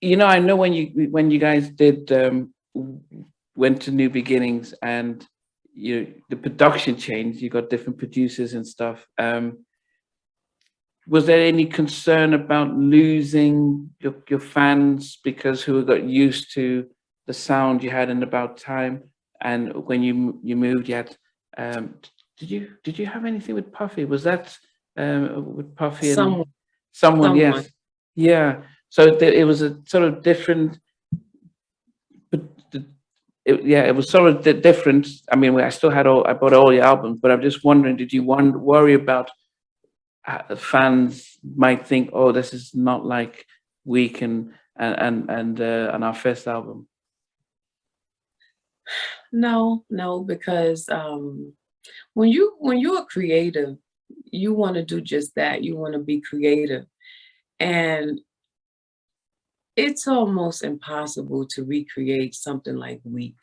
You know, I know when you guys did went to New Beginnings and the production changed, you got different producers and stuff. Was there any concern about losing your fans because who got used to the sound you had in About Time, and when you moved, you had did you have anything with Puffy? Was that with Puffy and Someone, someone? someone. Yes, yeah. So it was a sort of different, but yeah, it was sort of different. I mean, I bought all your albums, but I'm just wondering, did you worry about fans might think, oh, this is not like Week and our first album. No, no, because when you're creative, you want to do just that. You want to be creative. And it's almost impossible to recreate something like Weak.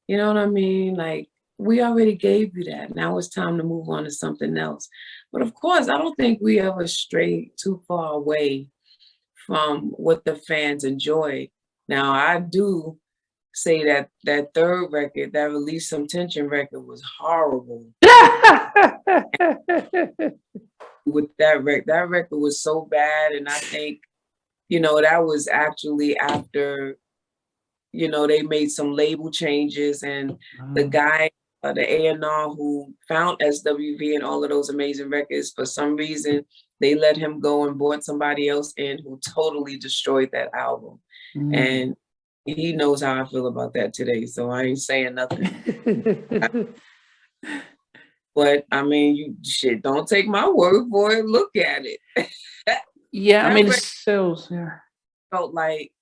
You know what I mean? Like, we already gave you that. Now it's time to move on to something else. But of course, I don't think we ever strayed too far away from what the fans enjoy. Now, I do say that that third record, that Release Some Tension record, was horrible. With that record was so bad, and I think, that was actually after, they made some label changes, and the guy, the A&R who found SWV and all of those amazing records, for some reason, they let him go and brought somebody else in who totally destroyed that album. Mm. And he knows how I feel about that today, so I ain't saying nothing. But I mean, don't take my word for it. Look at it. Yeah, I That mean, it record sells. Yeah, felt like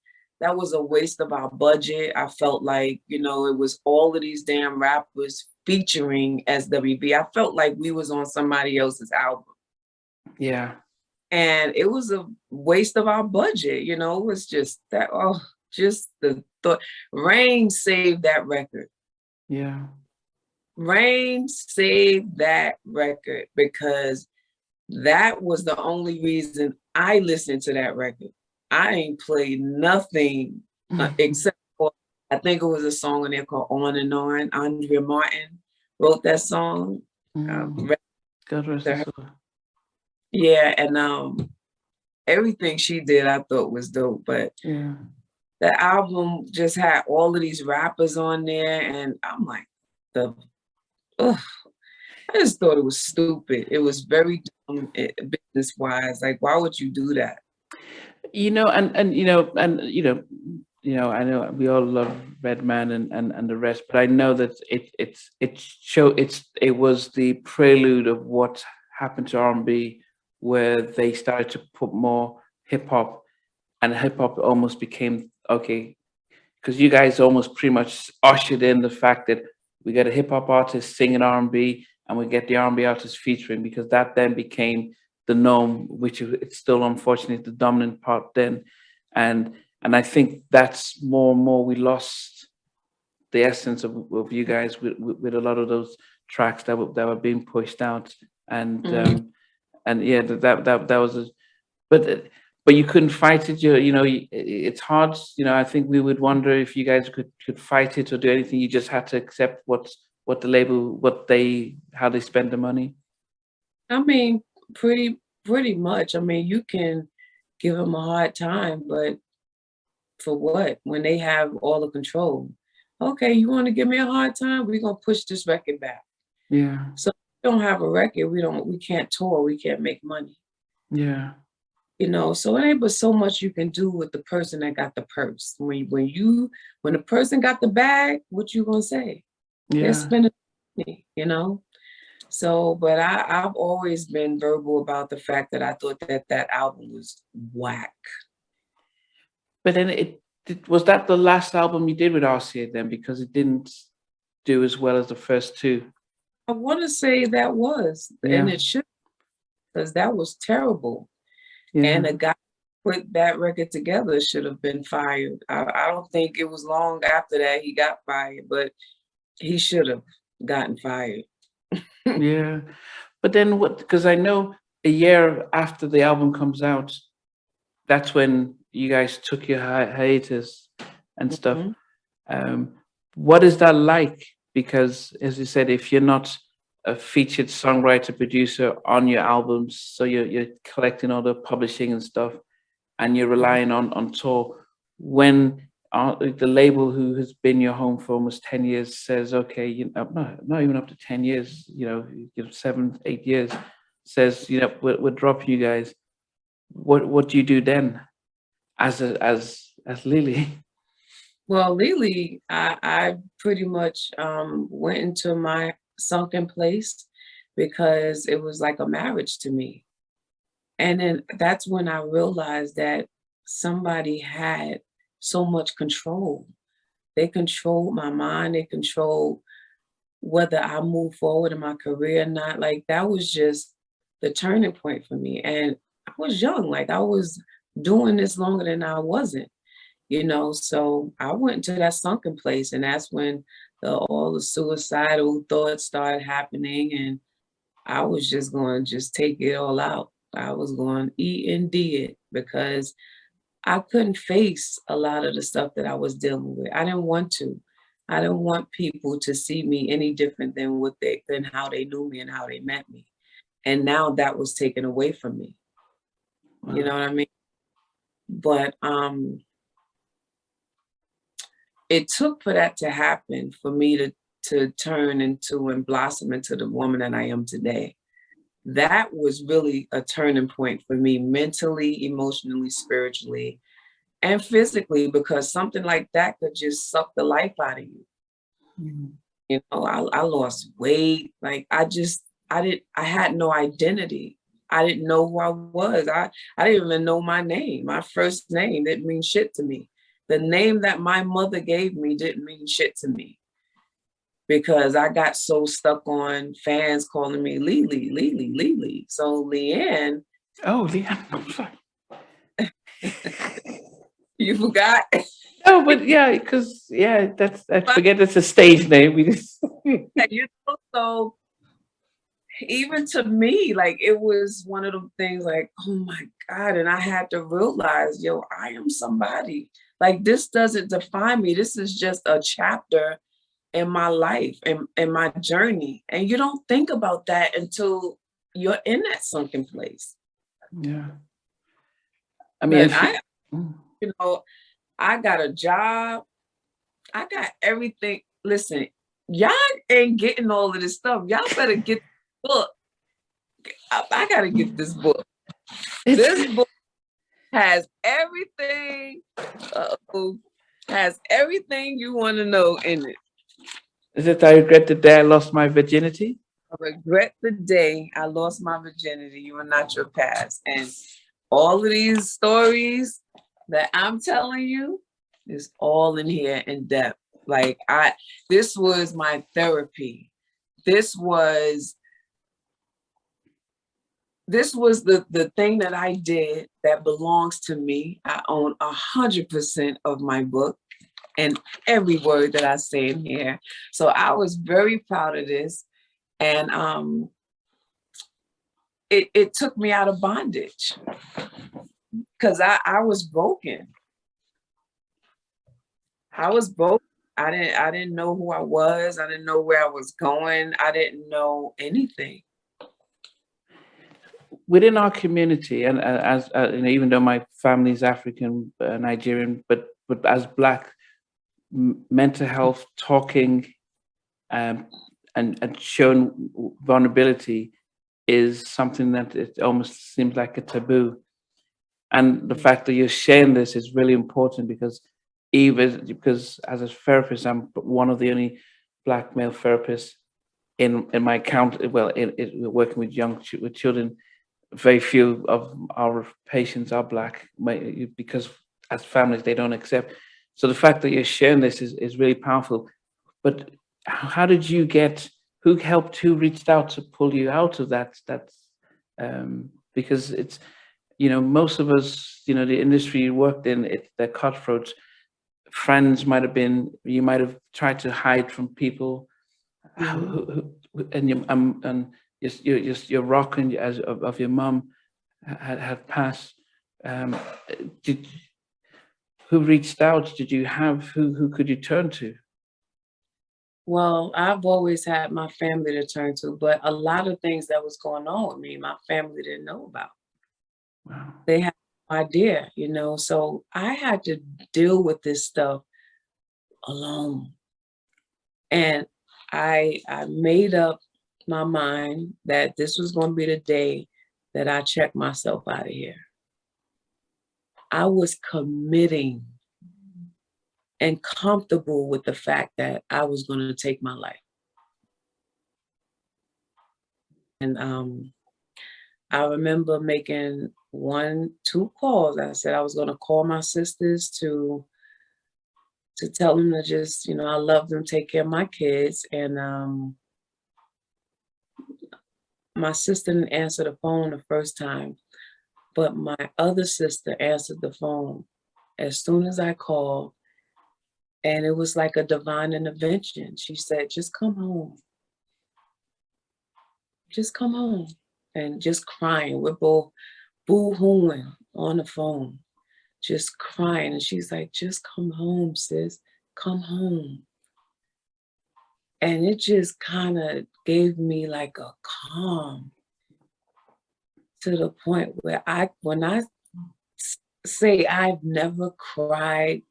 that was a waste of our budget. I felt like, it was all of these damn rappers featuring SWV. I felt like we was on somebody else's album. yeah, And it was a waste of our budget, it was just that, just the thought. Rain saved that record. yeah. Rain saved that record because that was the only reason I listened to that record. I ain't played nothing except for, I think it was a song on there called On and On. Andrea Martin wrote that song. Mm. God rest his soul. Yeah, and everything she did I thought was dope, but Yeah. the album just had all of these rappers on there, and I'm like, ugh, I just thought it was stupid. It was very dumb, business wise. Like, why would you do that? I know we all love Redman and the rest, but I know that it was the prelude of what happened to R&B, where they started to put more hip hop, and hip hop almost became okay, because you guys almost pretty much ushered in the fact that we get a hip hop artist singing R&B, and we get the R&B artist featuring, because that then became the norm, which it's still unfortunately the dominant part then, and I think that's more and more we lost the essence of you guys with a lot of those tracks that were being pushed out, and Mhm. and yeah, that was but you couldn't fight it. It's hard. I think we would wonder if you guys could fight it or do anything. You just had to accept what the label, how they spend the money. I mean, pretty much. I mean, you can give them a hard time, but for what? When they have all the control. Okay, you want to give me a hard time? We're gonna push this record back. Yeah, So if we don't have a record, we can't tour, we can't make money. yeah, So it ain't but so much you can do with the person that got the purse. When the person got the bag, what you gonna say? They're yeah. spending money. So, but I've always been verbal about the fact that I thought that that album was whack. But then was that the last album you did with RCA then, because it didn't do as well as the first two. I want to say that was, and Yeah, it should, because that was terrible. And yeah. the guy who put that record together should have been fired. I don't think it was long after that he got fired, but he should have gotten fired. Yeah. But then because I know a year after the album comes out, that's when you guys took your hiatus and stuff. Mhm. What is that like? Because as you said, if you're not a featured songwriter producer on your albums, so you're collecting all the publishing and stuff, and you're Mhm. relying on tour. When the label who has been your home for almost 10 years says, okay, not even up to 10 years, 7, 8 years, says, we're dropping you guys. What do you do then as Lelee? Well, Lelee, I pretty much went into my sunken place because it was like a marriage to me. And then that's when I realized that somebody had so much control. They controlled my mind, they controlled whether I move forward in my career or not. Like that was just the turning point for me. And I was young, like I was doing this longer than I wasn't, So I went into that sunken place, and that's when all the suicidal thoughts started happening, and I was just going to just take it all out. I was going to eat and D it because I couldn't face a lot of the stuff that I was dealing with. I didn't want to. I didn't want people to see me any different than than how they knew me and how they met me. And now that was taken away from me. You know Wow. what I mean? But it took for that to happen for me to turn into and blossom into the woman that I am today. That was really a turning point for me mentally, emotionally, spiritually, and physically, because something like that could just suck the life out of you. Mhm. I lost weight. Like I had no identity. I didn't know who I was. I didn't even know my name. My first name didn't mean shit to me. The name that my mother gave me didn't mean shit to me because I got so stuck on fans calling me Lelee, Lelee, Lelee. So LeAnne, Oh, LeAnne. I'm sorry. you forgot. No, but yeah, because that's I forget it's a stage name. We just So even to me, like it was one of the things like, oh my God. And I had to realize, yo, I am somebody. Like this doesn't define me. This is just a chapter in my life and in my journey. And you don't think about that until you're in that sunken place. yeah. I mean, But if you, mm, you know, I got a job. I got everything. Listen, y'all ain't getting all of this stuff. Y'all better get the book. I gotta get this book. This it's book has everything, has everything you want to know in it. is it I regret the day I lost my virginity? I regret the day I lost my virginity. You are not your past. And all of these stories that I'm telling you is all in here in depth. Like this was my therapy. This was the thing that I did that belongs to me. I own 100% of my book and every word that I say in here. So I was very proud of this. And it took me out of bondage because I was broken. I was broken. I didn't know who I was. I didn't know where I was going. I didn't know anything. Within our community, and as even though my family is African, Nigerian, but as Black, mental health, talking, um, and showing vulnerability is something that it almost seems like a taboo. And the fact that you're sharing this is really important because as a therapist, I'm one of the only Black male therapists in my count. Well, working with with children. Very few of our patients are Black because as families they don't accept. So the fact that you're sharing this is really powerful. But how did you get? Who helped? Who reached out to pull you out of that? Because it's most of us, the industry you worked in, they're cutthroats. Friends might have been. You might have tried to hide from people. Mhm. And your rock and of your mum had passed. Um, did who reached out? Did you have who could you turn to? Well, I've always had my family to turn to, but a lot of things that was going on with me, my family didn't know about. Wow. They had no idea, you know, so I had to deal with this stuff alone. And I made up my mind that this was going to be the day that I checked myself out of here. I was committing and comfortable with the fact that I was going to take my life. And I remember making 2 calls. I said I was going to call my sisters to tell them to just, you know, I love them, take care of my kids. And my sister didn't answer the phone the first time, but my other sister answered the phone as soon as I called. And it was like a divine intervention. She said, just come home. Just come home. And just crying. We're both boo-hooing on the phone, just crying. And she's like, just come home, sis. Come home. And it just kind of gave me like a calm to the point where when I say I've never cried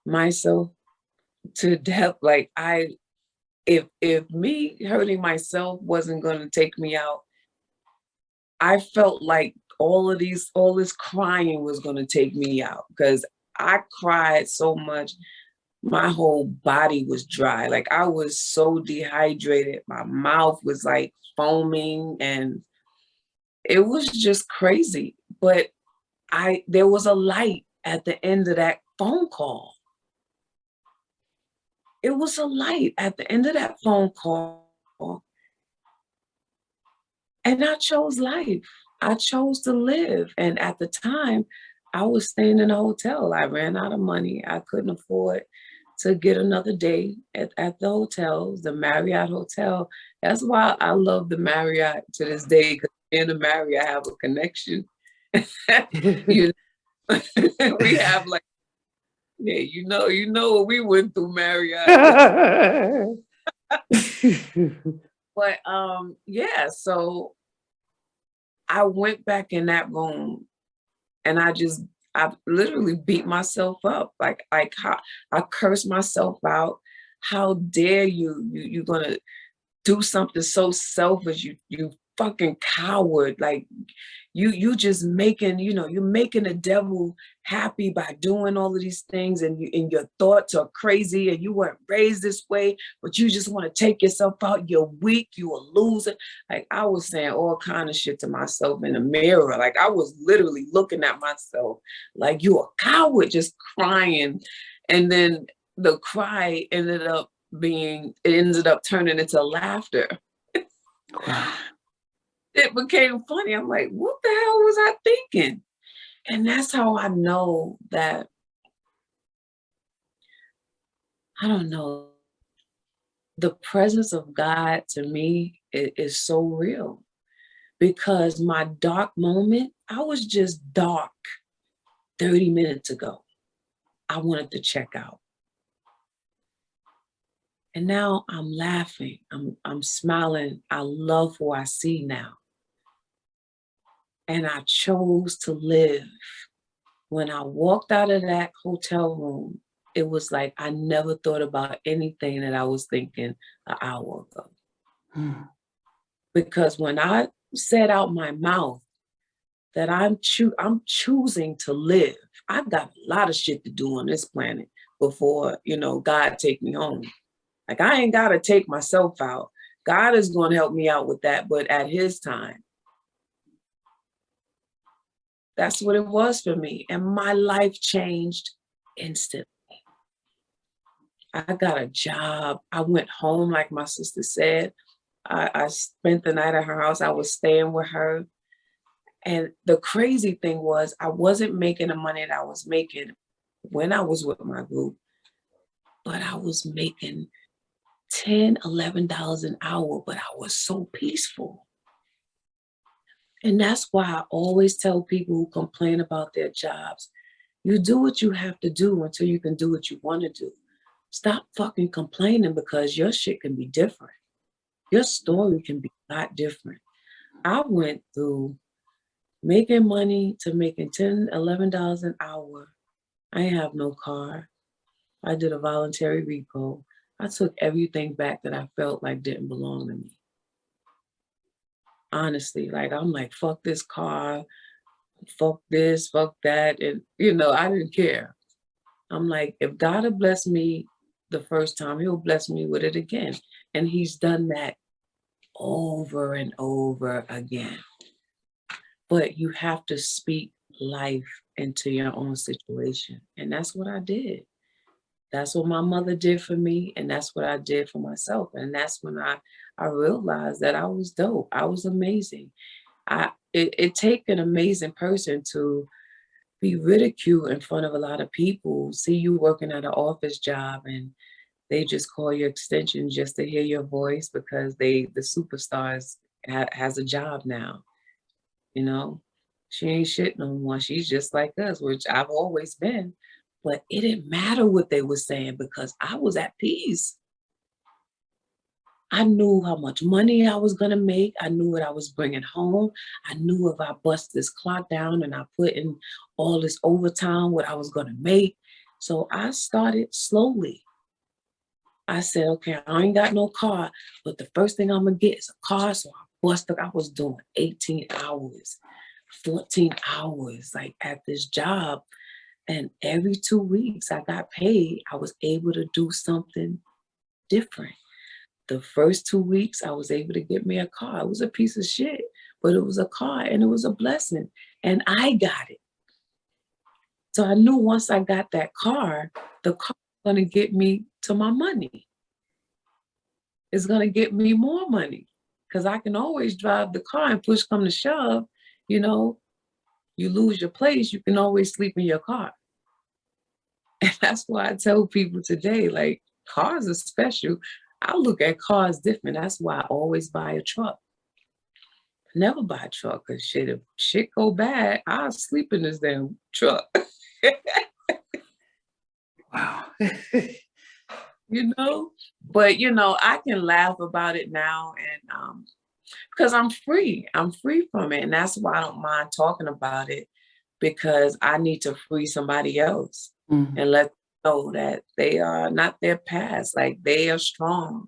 myself to death, like if me hurting myself wasn't going to take me out, I felt like all this crying was going to take me out, because I cried so much. My whole body was dry. Like I was so dehydrated. My mouth was like foaming and it was just crazy. But there was a light at the end of that phone call. It was a light at the end of that phone call. And I chose life. I chose to live. And at the time, I was staying in a hotel. I ran out of money. I couldn't afford to get another day at the hotel, the Marriott Hotel. That's why I love the Marriott to this day, because in the Marriott, I have a connection. You know, we have like, yeah, you know what we went through, Marriott. But yeah, so I went back in that room and I literally beat myself up. Like how I cursed myself out. How dare you? You're gonna do something so selfish, you fucking coward. Like you just making, you're making the devil happy by doing all of these things, and your thoughts are crazy, and you weren't raised this way, but you just want to take yourself out. You're weak, you a loser. Like I was saying all kind of shit to myself in the mirror. Like I was literally looking at myself like, you a coward, just crying. And then the cry ended up turning into laughter. Wow. It became funny. I'm like, what the hell was I thinking? And that's how I know that, I don't know, the presence of God to me is so real. Because my dark moment, I was just dark 30 minutes ago. I wanted to check out. And now I'm laughing, I'm smiling. I love who I see now. And I chose to live. When I walked out of that hotel room, it was like I never thought about anything that I was thinking an hour ago. Because when I said out my mouth that I'm choosing to live, I've got a lot of shit to do on this planet before, God take me home. Like I ain't got to take myself out. God is going to help me out with that, but at his time. That's what it was for me. And my life changed instantly. I got a job. I went home, like my sister said. I spent the night at her house. I was staying with her. And the crazy thing was, I wasn't making the money that I was making when I was with my group, but I was making $10, $11 an hour, but I was so peaceful. And that's why I always tell people who complain about their jobs, You do what you have to do until you can do what you want to do. Stop fucking complaining because your shit can be different. Your story can be a lot different. I went through making money to making $10, $11 an hour. I ain't have no car. I did a voluntary repo. I took everything back that I felt like didn't belong to me. Honestly, like I'm like, fuck this car, fuck this, fuck that. And I didn't care. I'm like, if God had blessed me the first time, he'll bless me with it again. And he's done that over and over again. But you have to speak life into your own situation. And that's what I did. That's what my mother did for me. And that's what I did for myself. And that's when I realized that I was dope. I was amazing. It take an amazing person to be ridiculed in front of a lot of people, see you working at an office job and they just call your extension just to hear your voice because the superstars has a job now, you know? She ain't shit no more. She's just like us, which I've always been. But it didn't matter what they were saying because I was at peace. I knew how much money I was gonna make. I knew what I was bringing home. I knew if I bust this clock down and I put in all this overtime, what I was gonna make. So I started slowly. I said, okay, I ain't got no car, but the first thing I'm gonna get is a car. So I busted. I was doing 18 hours, 14 hours, like at this job. And every 2 weeks I got paid. I was able to do something different. The first 2 weeks, I was able to get me a car. It was a piece of shit, but it was a car and it was a blessing. And I got it. So I knew once I got that car, the car was going to get me to my money. It's going to get me more money because I can always drive the car and push come to shove. You lose your place, you can always sleep in your car. And that's why I tell people today, like, cars are special. I look at cars different. That's why I always buy a truck. Never buy a truck because if shit go bad, I'll sleep in this damn truck. Wow. But I can laugh about it now and because I'm free. I'm free from it. And that's why I don't mind talking about it because I need to free somebody else and let them know that they are not their past. Like they are strong.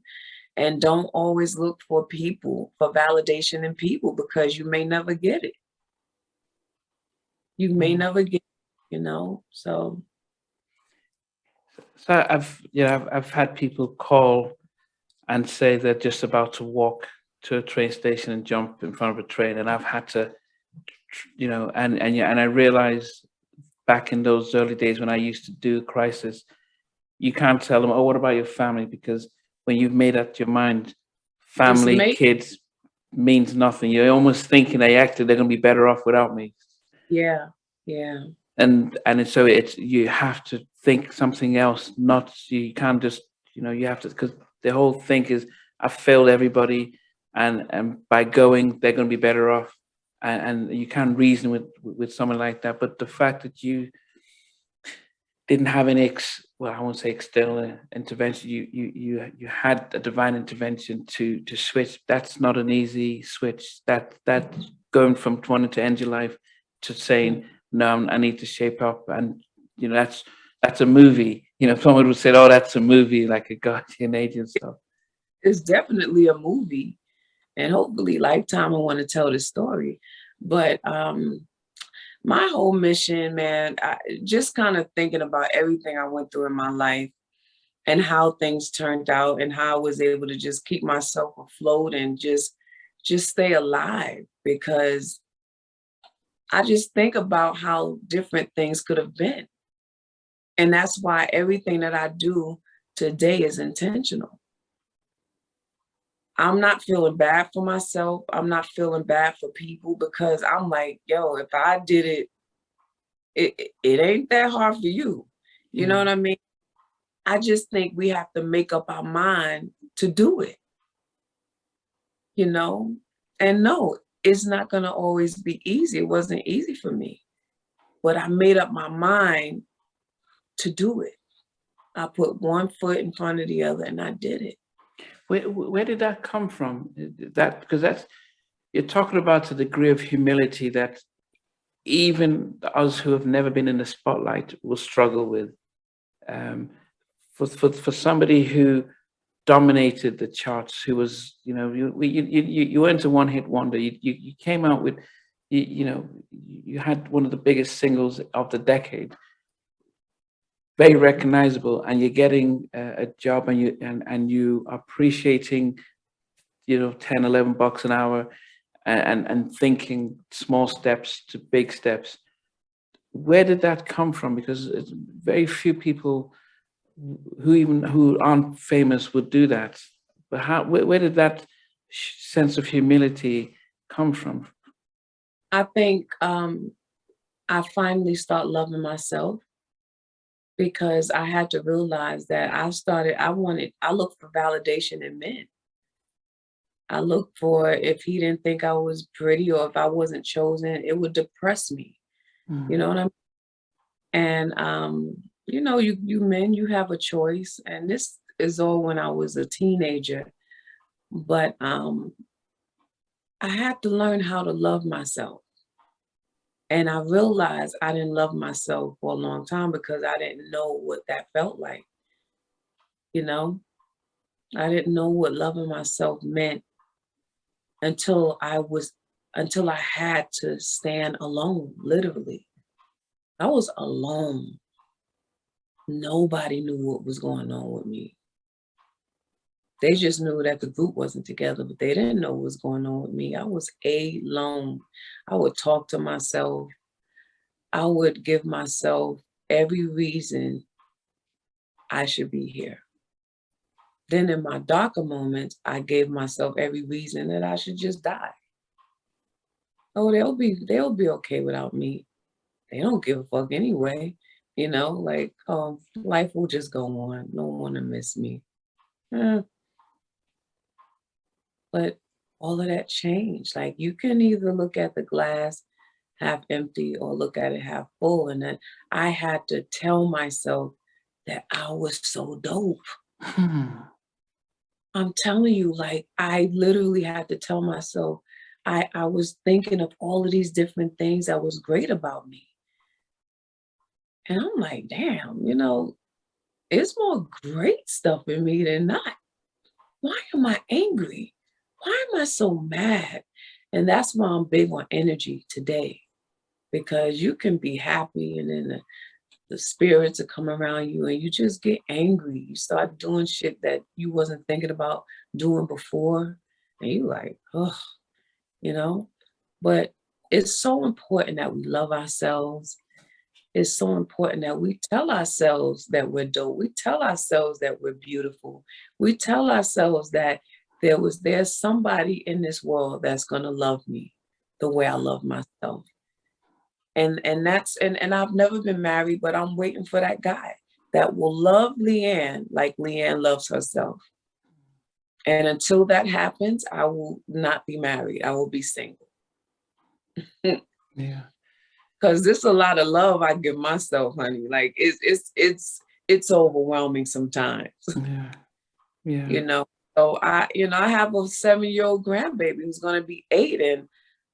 And don't always look for validation in people because you may never get it. You may never get it, so. So I've had people call and say they're just about to walk to a train station and jump in front of a train, and I've had to, and I realized back in those early days when I used to do crisis, you can't tell them, oh, what about your family? Because when you've made up your mind, family, kids means nothing. You're almost thinking they're going to be better off without me. Yeah. And so you have to think something else. You can't just you have to, because the whole thing is I've failed everybody, and by going they're going to be better off, and you can't reason with someone like that. But the fact that you didn't have any I won't say external intervention. You had a divine intervention to switch. That's not an easy switch. That going from wanting to end your life to saying no, I need to shape up, and that's a movie. Someone would say, "Oh, that's a movie," like a Guardian Angel stuff. It's definitely a movie, and hopefully, Lifetime. I want to tell this story, but my whole mission, man, just kind of thinking about everything I went through in my life and how things turned out and how I was able to just keep myself afloat and just stay alive, because I just think about how different things could have been. And that's why everything that I do today is intentional. I'm not feeling bad for myself. I'm not feeling bad for people because I'm like, yo, if I did it ain't that hard for you. You know what I mean? I just think we have to make up our mind to do it. And no, it's not going to always be easy. It wasn't easy for me. but I made up my mind to do it. I put one foot in front of the other and I did it. Where did that come from? That because that's you're talking about a degree of humility that even us who have never been in the spotlight will struggle with. Um, for somebody who dominated the charts, who was, you weren't a one-hit wonder. You came out with, you had one of the biggest singles of the decade, very recognizable, and you're getting a job, and you appreciating, $10-11 an hour, and thinking small steps to big steps. Where did that come from? Because it's very few people who aren't famous would do that. But where did that sense of humility come from? I think I finally start loving myself, because I had to realize that I looked for validation in men. I looked for, if he didn't think I was pretty or if I wasn't chosen, it would depress me. You know what I mean? And you men, you have a choice. And this is all when I was a teenager. But I had to learn how to love myself. And I realized I didn't love myself for a long time because I didn't know what that felt like. I didn't know what loving myself meant until I had to stand alone, literally. I was alone. Nobody knew what was going on with me. They just knew that the group wasn't together, but they didn't know what was going on with me. I was alone. I would talk to myself. I would give myself every reason I should be here. Then in my darker moments, I gave myself every reason that I should just die. Oh, they'll be okay without me. They don't give a fuck anyway. Life will just go on. No one will miss me. But all of that changed. Like, you can either look at the glass half empty or look at it half full. And then I had to tell myself that I was so dope. I'm telling you, like, I literally had to tell myself, I was thinking of all of these different things that was great about me. And I'm like, damn, it's more great stuff in me than not. Why am I angry? Why am I so mad? And that's why I'm big on energy today, because you can be happy and then the spirits will come around you and you just get angry. You start doing shit that you wasn't thinking about doing before. And you like, ugh, But it's so important that we love ourselves. It's so important that we tell ourselves that we're dope. We tell ourselves that we're beautiful. We tell ourselves that there's somebody in this world that's gonna love me the way I love myself. And I've never been married, but I'm waiting for that guy that will love LeAnne like LeAnne loves herself. And until that happens, I will not be married. I will be single. Yeah. Because there's a lot of love I give myself, honey. Like, it's overwhelming sometimes. Yeah. Yeah. So I have a 7-year-old grandbaby who's gonna be 8, and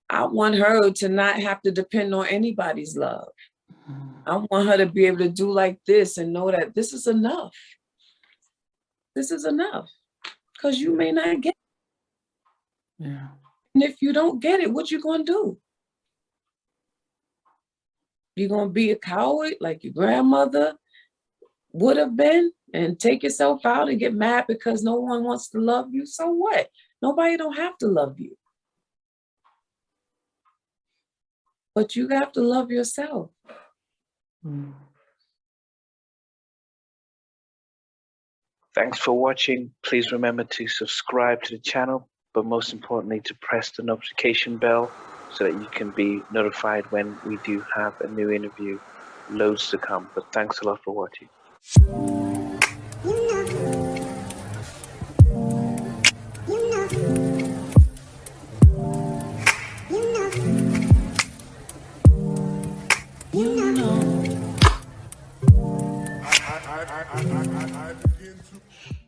I want her to not have to depend on anybody's love. I want her to be able to do like this and know that this is enough. This is enough. Because you may not get it. Yeah. And if you don't get it, what you gonna do? You gonna be a coward like your grandmother would have been and take yourself out and get mad because no one wants to love you? So what? Nobody don't have to love you. But you have to love yourself. Thanks for watching. Please remember to subscribe to the channel, but most importantly, to press the notification bell so that you can be notified when we do have a new interview. Loads to come, but thanks a lot for watching. You know. I begin to